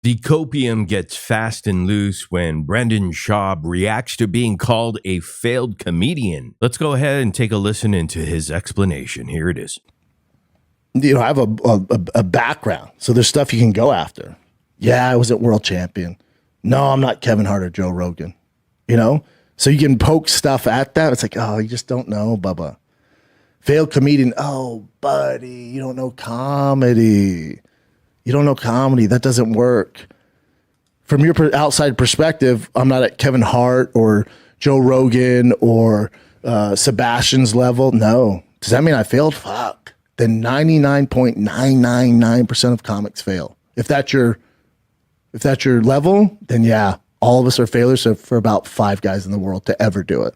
The copium gets fast and loose when Brendan Schaub reacts to being called a failed comedian. Let's go ahead and take a listen into his explanation. Here it is. I have a background, so there's stuff you can go after. Yeah, I was at world champion. No, I'm not Kevin Hart or Joe Rogan. So you can poke stuff at that. It's like, oh, you just don't know, Bubba. Failed comedian. Oh, buddy, you don't know comedy. You don't know comedy. That doesn't work. From your outside perspective, I'm not at Kevin Hart or Joe Rogan or Sebastian's level. No. Does that mean I failed? Fuck. Then 99.999% of comics fail. If that's your level, then yeah, all of us are failures for about 5 guys in the world to ever do it.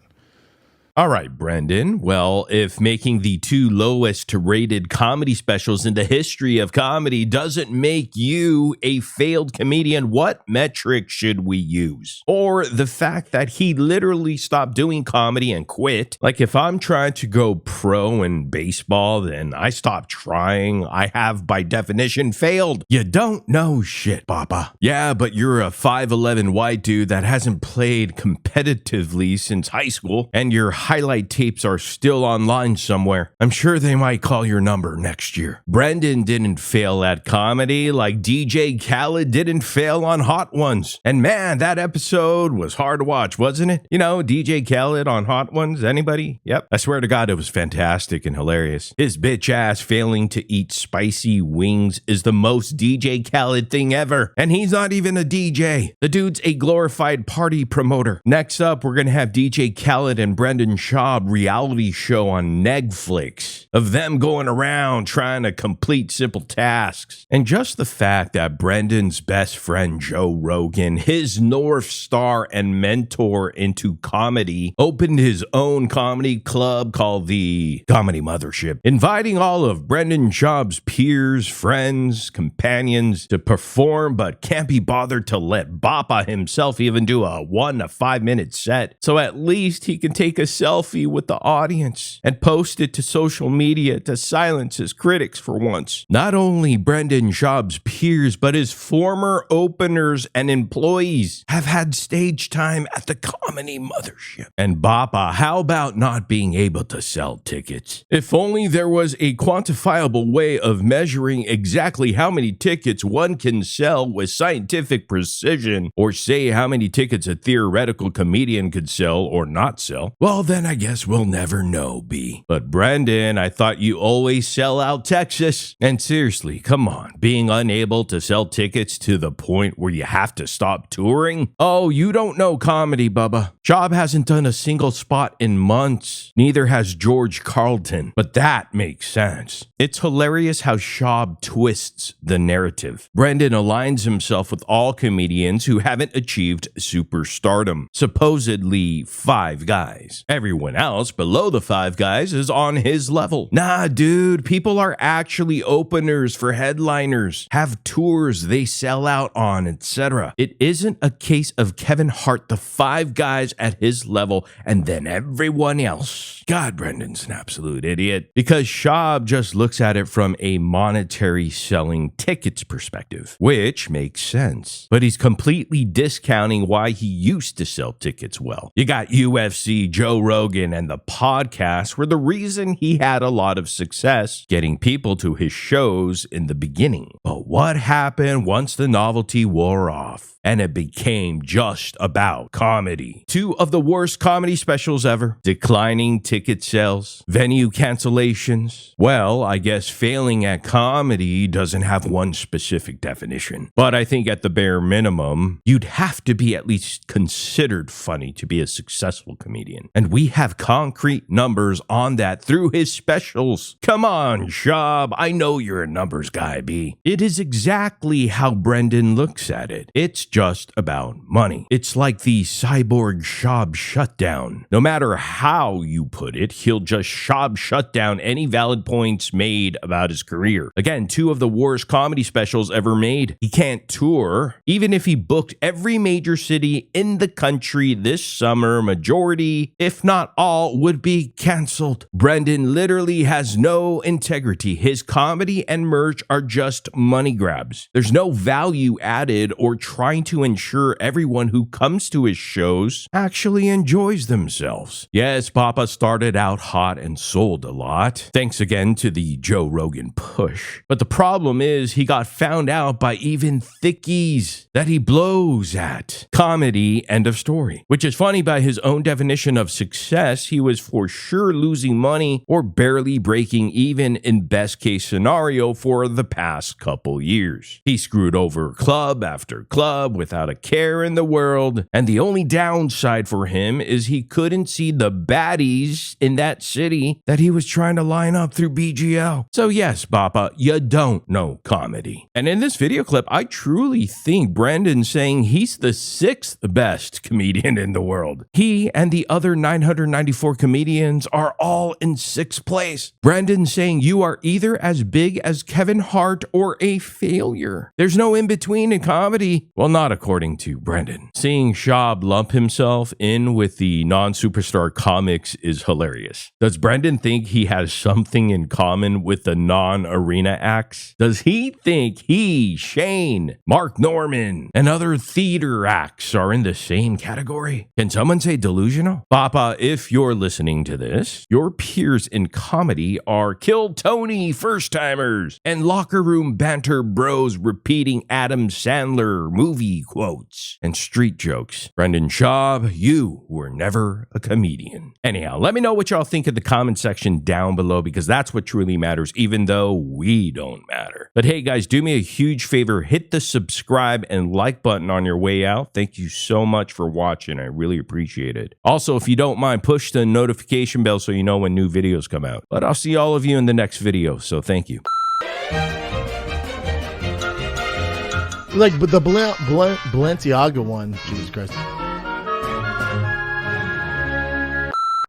All right, Brendan. Well, if making the 2 lowest rated comedy specials in the history of comedy doesn't make you a failed comedian, what metric should we use? Or the fact that he literally stopped doing comedy and quit. Like if I'm trying to go pro in baseball, then I stopped trying. I have by definition failed. You don't know shit, Papa. Yeah, but you're a 5'11" white dude that hasn't played competitively since high school, and you're highlight tapes are still online somewhere. I'm sure they might call your number next year. Brendan didn't fail at comedy like DJ Khaled didn't fail on Hot Ones. And man, that episode was hard to watch, wasn't it? DJ Khaled on Hot Ones, anybody? Yep. I swear to God, it was fantastic and hilarious. His bitch ass failing to eat spicy wings is the most DJ Khaled thing ever. And he's not even a DJ. The dude's a glorified party promoter. Next up, we're gonna have DJ Khaled and Brendan Schaub reality show on Netflix of them going around trying to complete simple tasks. And just the fact that Brendan's best friend Joe Rogan, his North Star and mentor into comedy, opened his own comedy club called the Comedy Mothership, inviting all of Brendan Schaub's peers, friends, companions to perform, but can't be bothered to let Bappa himself even do a 1 to 5 minute set. So at least he can take a selfie with the audience and post it to social media to silence his critics for once. Not only Brendan Schaub's peers, but his former openers and employees have had stage time at the Comedy Mothership. And Bappa, how about not being able to sell tickets? If only there was a quantifiable way of measuring exactly how many tickets one can sell with scientific precision, or say how many tickets a theoretical comedian could sell or not sell, well, then I guess we'll never know, B. But Brendan, I thought you always sell out Texas. And seriously, come on, being unable to sell tickets to the point where you have to stop touring? Oh, you don't know comedy, Bubba. Schaub hasn't done a single spot in months. Neither has George Carlton. But that makes sense. It's hilarious how Schaub twists the narrative. Brendan aligns himself with all comedians who haven't achieved superstardom. Supposedly 5 guys. Everyone else below the 5 guys is on his level. Nah, dude, people are actually openers for headliners, have tours they sell out on, etc. It isn't a case of Kevin Hart, the 5 guys at his level, and then everyone else. God, Brendan's an absolute idiot. Because Schaub just looks at it from a monetary selling tickets perspective, which makes sense. But he's completely discounting why he used to sell tickets well. You got UFC, Joe Rogan, and the podcast were the reason he had a lot of success getting people to his shows in the beginning. But what happened once the novelty wore off and it became just about comedy? 2 of the worst comedy specials ever. Declining ticket sales, venue cancellations. Well, I guess failing at comedy doesn't have one specific definition. But I think at the bare minimum, you'd have to be at least considered funny to be a successful comedian. And we have concrete numbers on that through his specials. Come on, Schaub. I know you're a numbers guy, B. It is exactly how Brendan looks at it. It's just about money. It's like the cyborg Schaub shutdown. No matter how you put it, he'll just Schaub shut down any valid points made made about his career. Again, 2 of the worst comedy specials ever made. He can't tour. Even if he booked every major city in the country this summer, majority, if not all, would be canceled. Brendan literally has no integrity. His comedy and merch are just money grabs. There's no value added or trying to ensure everyone who comes to his shows actually enjoys themselves. Yes, Papa started out hot and sold a lot. Thanks again to the Joe Rogan push. But the problem is he got found out by even thickies that he blows at. Comedy, end of story. Which is funny by his own definition of success. He was for sure losing money or barely breaking even in best case scenario for the past couple years. He screwed over club after club without a care in the world. And the only downside for him is he couldn't see the baddies in that city that he was trying to line up through BGL. So yes, Papa, you don't know comedy. And in this video clip, I truly think Brendan's saying he's the 6th best comedian in the world. He and the other 994 comedians are all in 6th place. Brendan's saying you are either as big as Kevin Hart or a failure. There's no in between in comedy. Well, not according to Brendan. Seeing Schaub lump himself in with the non-superstar comics is hilarious. Does Brendan think he has something in common with the non-arena acts? Does he think he, Shane, Mark Norman, and other theater acts are in the same category? Can someone say delusional? Papa, if you're listening to this, your peers in comedy are Kill Tony first-timers and locker room banter bros repeating Adam Sandler movie quotes and street jokes. Brendan Schaub, you were never a comedian. Anyhow, let me know what y'all think in the comment section down below, because that's what truly matters, even though we don't matter. But hey guys, do me a huge favor, hit the subscribe and like button on your way out. Thank you so much for watching. I really appreciate it. Also, if you don't mind, push the notification bell so you know when new videos come out. But I'll see all of you in the next video, so thank you. Like, but the Balenciaga one, Jesus Christ.